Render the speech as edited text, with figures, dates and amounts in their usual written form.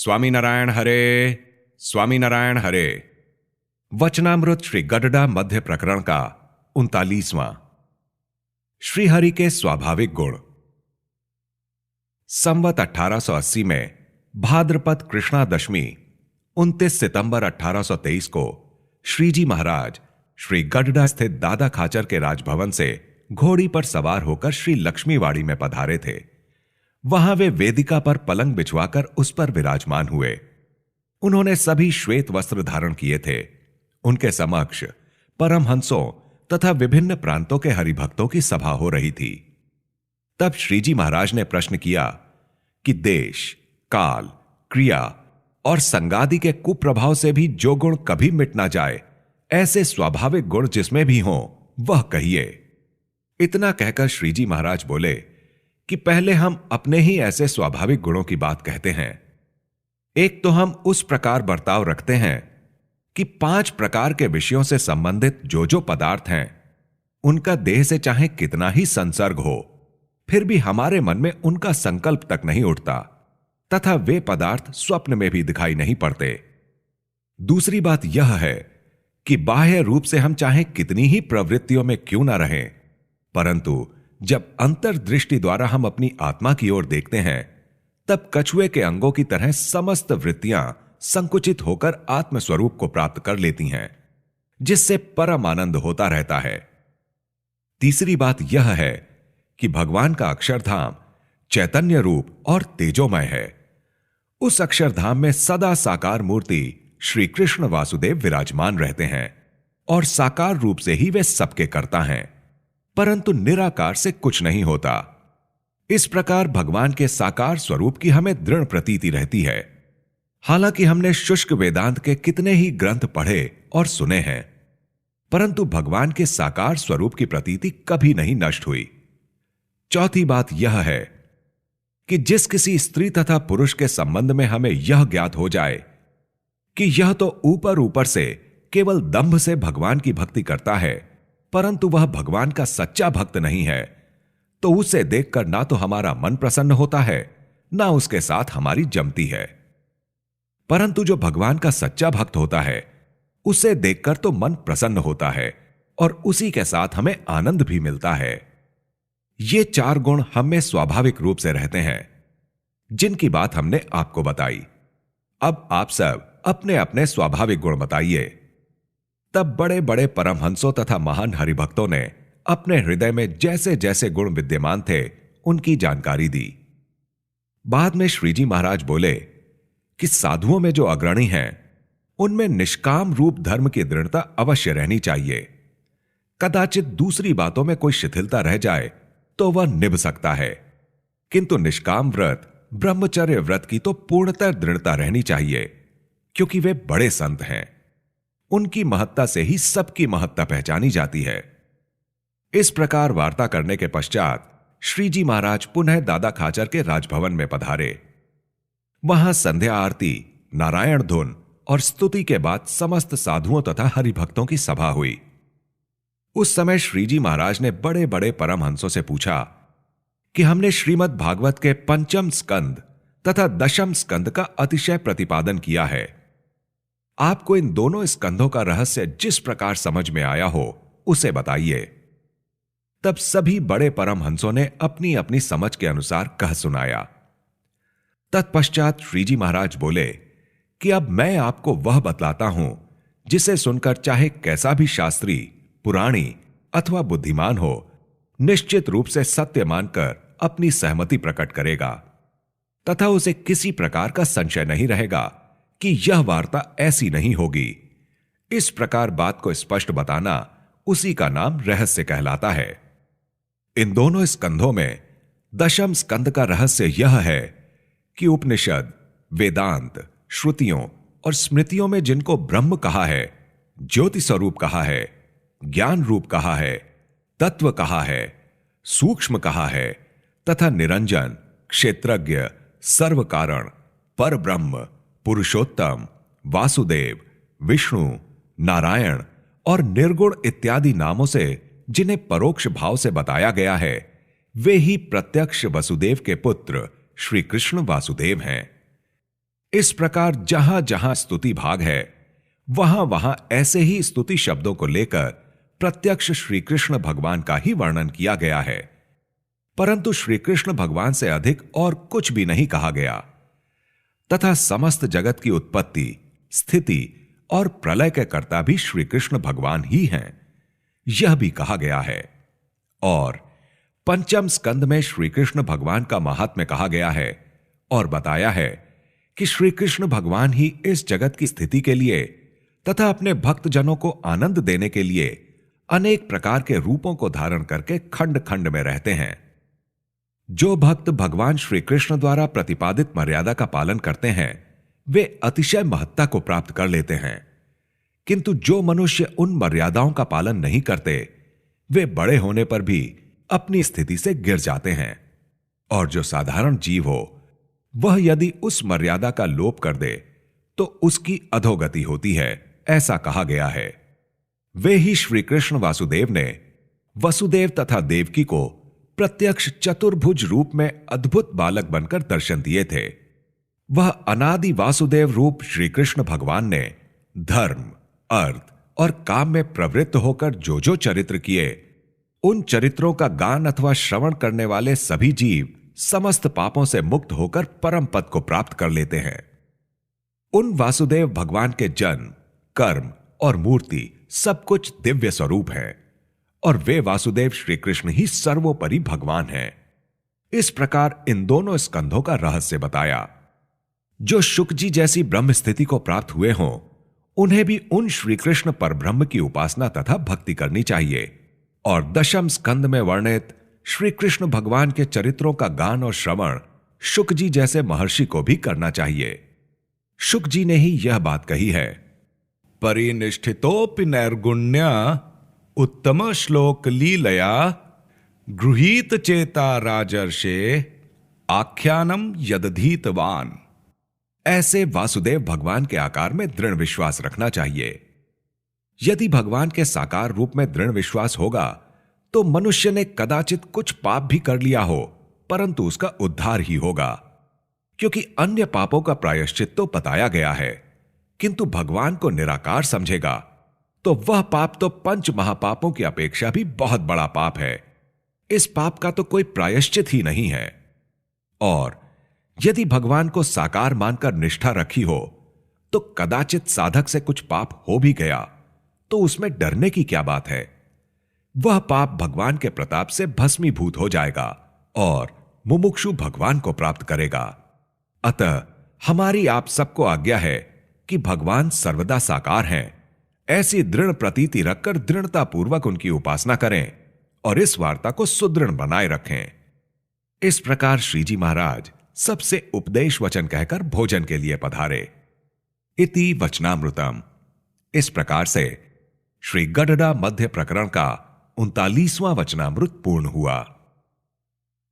स्वामीनारायण हरे, स्वामीनारायण हरे। वचनामृत श्री गडडा मध्य प्रकरण का 39वां। श्रीहरि के स्वाभाविक गुण। संवत 1880 में भाद्रपद कृष्णा दशमी 29 सितंबर 1823 को श्रीजी महाराज श्री गडडा स्थित दादा खाचर के राजभवन से घोड़ी पर सवार होकर श्री लक्ष्मीवाड़ी में पधारे थे। वहां वे वेदिका पर पलंग बिछवाकर उस पर विराजमान हुए। उन्होंने सभी श्वेत वस्त्र धारण किए थे। उनके समक्ष परमहंसों तथा विभिन्न प्रांतों के हरिभक्तों की सभा हो रही थी। तब श्रीजी महाराज ने प्रश्न किया कि देश, काल, क्रिया और संगादि के कुप्रभाव से भी जो गुण कभी मिट ना जाए, ऐसे स्वाभाविक गुण जिसमें भी हों वह कहिए। इतना कहकर श्रीजी महाराज बोले कि पहले हम अपने ही ऐसे स्वाभाविक गुणों की बात कहते हैं। एक तो हम उस प्रकार बर्ताव रखते हैं कि 5 प्रकार के विषयों से संबंधित जो जो पदार्थ हैं, उनका देह से चाहे कितना ही संसर्ग हो, फिर भी हमारे मन में उनका संकल्प तक नहीं उठता तथा वे पदार्थ स्वप्न में भी दिखाई नहीं पड़ते। दूसरी बात यह है कि बाह्य रूप से हम चाहे कितनी ही प्रवृत्तियों में क्यों ना रहें, परंतु जब अंतर्दृष्टि द्वारा हम अपनी आत्मा की ओर देखते हैं, तब कछुए के अंगों की तरह समस्त वृत्तियां संकुचित होकर आत्मस्वरूप को प्राप्त कर लेती हैं, जिससे परम आनंद होता रहता है। तीसरी बात यह है कि भगवान का अक्षरधाम चैतन्य रूप और तेजोमय है। उस अक्षरधाम में सदा साकार मूर्ति श्री कृष्ण वासुदेव विराजमान रहते हैं और साकार रूप से ही वे सबके कर्ता हैं, परंतु निराकार से कुछ नहीं होता। इस प्रकार भगवान के साकार स्वरूप की हमें दृढ़ प्रतीति रहती है। हालांकि हमने शुष्क वेदांत के कितने ही ग्रंथ पढ़े और सुने हैं, परंतु भगवान के साकार स्वरूप की प्रतीति कभी नहीं नष्ट हुई। चौथी बात यह है कि जिस किसी स्त्री तथा पुरुष के संबंध में हमें यह ज्ञात हो जाए कि यह तो ऊपर ऊपर से केवल दंभ से भगवान की भक्ति करता है, परंतु वह भगवान का सच्चा भक्त नहीं है, तो उसे देखकर ना तो हमारा मन प्रसन्न होता है, ना उसके साथ हमारी जमती है। परंतु जो भगवान का सच्चा भक्त होता है, उसे देखकर तो मन प्रसन्न होता है और उसी के साथ हमें आनंद भी मिलता है। ये 4 गुण हम में स्वाभाविक रूप से रहते हैं, जिनकी बात हमने आपको बताई। अब आप सब अपने अपने स्वाभाविक गुण बताइए। तब बड़े बड़े परमहंसों तथा महान हरिभक्तों ने अपने हृदय में जैसे जैसे गुण विद्यमान थे उनकी जानकारी दी। बाद में श्रीजी महाराज बोले कि साधुओं में जो अग्रणी हैं, उनमें निष्काम रूप धर्म की दृढ़ता अवश्य रहनी चाहिए। कदाचित दूसरी बातों में कोई शिथिलता रह जाए तो वह निभ सकता है, किंतु निष्काम व्रत, ब्रह्मचर्य व्रत की तो पूर्णतः दृढ़ता रहनी चाहिए, क्योंकि वे बड़े संत हैं। उनकी महत्ता से ही सबकी महत्ता पहचानी जाती है। इस प्रकार वार्ता करने के पश्चात श्रीजी महाराज पुनः दादा खाचर के राजभवन में पधारे। वहां संध्या आरती, नारायण धुन और स्तुति के बाद समस्त साधुओं तथा हरिभक्तों की सभा हुई। उस समय श्रीजी महाराज ने बड़े बड़े परमहंसों से पूछा कि हमने श्रीमद् भागवत के 5म स्कंद तथा 10म स्कंद का अतिशय प्रतिपादन किया है। आपको इन दोनों स्कंधों का रहस्य जिस प्रकार समझ में आया हो उसे बताइए। तब सभी बड़े परमहंसों ने अपनी अपनी समझ के अनुसार कह सुनाया। तत्पश्चात श्रीजी महाराज बोले कि अब मैं आपको वह बतलाता हूं जिसे सुनकर चाहे कैसा भी शास्त्री, पुराणी अथवा बुद्धिमान हो, निश्चित रूप से सत्य मानकर अपनी सहमति प्रकट करेगा तथा उसे किसी प्रकार का संशय नहीं रहेगा कि यह वार्ता ऐसी नहीं होगी। इस प्रकार बात को स्पष्ट बताना, उसी का नाम रहस्य कहलाता है। इन दोनों स्कंधों में 10म स्कंध का रहस्य यह है कि उपनिषद, वेदांत, श्रुतियों और स्मृतियों में जिनको ब्रह्म कहा है, ज्योति स्वरूप कहा है, ज्ञान रूप कहा है, तत्व कहा है, सूक्ष्म कहा है तथा निरंजन, क्षेत्रज्ञ, सर्व कारण, पर ब्रह्म, पुरुषोत्तम, वासुदेव, विष्णु, नारायण और निर्गुण इत्यादि नामों से जिन्हें परोक्ष भाव से बताया गया है, वे ही प्रत्यक्ष वसुदेव के पुत्र श्री कृष्ण वासुदेव हैं। इस प्रकार जहां जहां स्तुति भाग है, वहां वहां ऐसे ही स्तुति शब्दों को लेकर प्रत्यक्ष श्री कृष्ण भगवान का ही वर्णन किया गया है, परंतु श्री कृष्ण भगवान से अधिक और कुछ भी नहीं कहा गया। तथा समस्त जगत की उत्पत्ति, स्थिति और प्रलय के कर्ता भी श्री कृष्ण भगवान ही हैं, यह भी कहा गया है। और पंचम स्कंद में श्री कृष्ण भगवान का महात्म्य कहा गया है और बताया है कि श्री कृष्ण भगवान ही इस जगत की स्थिति के लिए तथा अपने भक्तजनों को आनंद देने के लिए अनेक प्रकार के रूपों को धारण करके खंड खंड में रहते हैं। जो भक्त भगवान श्री कृष्ण द्वारा प्रतिपादित मर्यादा का पालन करते हैं, वे अतिशय महत्ता को प्राप्त कर लेते हैं, किंतु जो मनुष्य उन मर्यादाओं का पालन नहीं करते, वे बड़े होने पर भी अपनी स्थिति से गिर जाते हैं। और जो साधारण जीव हो, वह यदि उस मर्यादा का लोप कर दे तो उसकी अधोगति होती है, ऐसा कहा गया है। वे ही श्री कृष्ण वासुदेव ने वसुदेव तथा देवकी को प्रत्यक्ष चतुर्भुज रूप में अद्भुत बालक बनकर दर्शन दिए थे। वह अनादि वासुदेव रूप श्री कृष्ण भगवान ने धर्म, अर्थ और काम में प्रवृत्त होकर जो जो चरित्र किए, उन चरित्रों का गान अथवा श्रवण करने वाले सभी जीव समस्त पापों से मुक्त होकर परम पद को प्राप्त कर लेते हैं। उन वासुदेव भगवान के जन्म, कर्म और मूर्ति सब कुछ दिव्य स्वरूप है, और वे वासुदेव श्री कृष्ण ही सर्वोपरि भगवान हैं। इस प्रकार इन दोनों स्कंधों का रहस्य बताया। जो शुक जी जैसी ब्रह्म स्थिति को प्राप्त हुए हों, उन्हें भी उन श्री कृष्ण परब्रह्म की उपासना तथा भक्ति करनी चाहिए। और दशम स्कंद में वर्णित श्री कृष्ण भगवान के चरित्रों का गान और श्रवण शुक जी जैसे महर्षि को भी करना चाहिए। शुक जी ने ही यह बात कही है, परिनिष्ठितोपि नैर्गुण्य उत्तम श्लोक लीलया गृहीत चेता राजर्षे आख्यानम यदधीतवान। ऐसे वासुदेव भगवान के आकार में दृढ़ विश्वास रखना चाहिए। यदि भगवान के साकार रूप में दृढ़ विश्वास होगा तो मनुष्य ने कदाचित कुछ पाप भी कर लिया हो, परंतु उसका उद्धार ही होगा, क्योंकि अन्य पापों का प्रायश्चित तो बताया गया है, किंतु भगवान को निराकार समझेगा तो वह पाप तो पंच महापापों की अपेक्षा भी बहुत बड़ा पाप है। इस पाप का तो कोई प्रायश्चित ही नहीं है। और यदि भगवान को साकार मानकर निष्ठा रखी हो तो कदाचित साधक से कुछ पाप हो भी गया तो उसमें डरने की क्या बात है। वह पाप भगवान के प्रताप से भस्मीभूत हो जाएगा और मुमुक्षु भगवान को प्राप्त करेगा। अतः हमारी आप सबको आज्ञा है कि भगवान सर्वदा साकार हैं, ऐसी दृढ़ प्रतीति रखकर दृढ़ता पूर्वक उनकी उपासना करें और इस वार्ता को सुदृढ़ बनाए रखें। इस प्रकार श्रीजी महाराज सबसे उपदेश वचन कहकर भोजन के लिए पधारे। इति वचनामृतम। इस प्रकार से श्री गडडा मध्य प्रकरण का 39वां वचनामृत पूर्ण हुआ।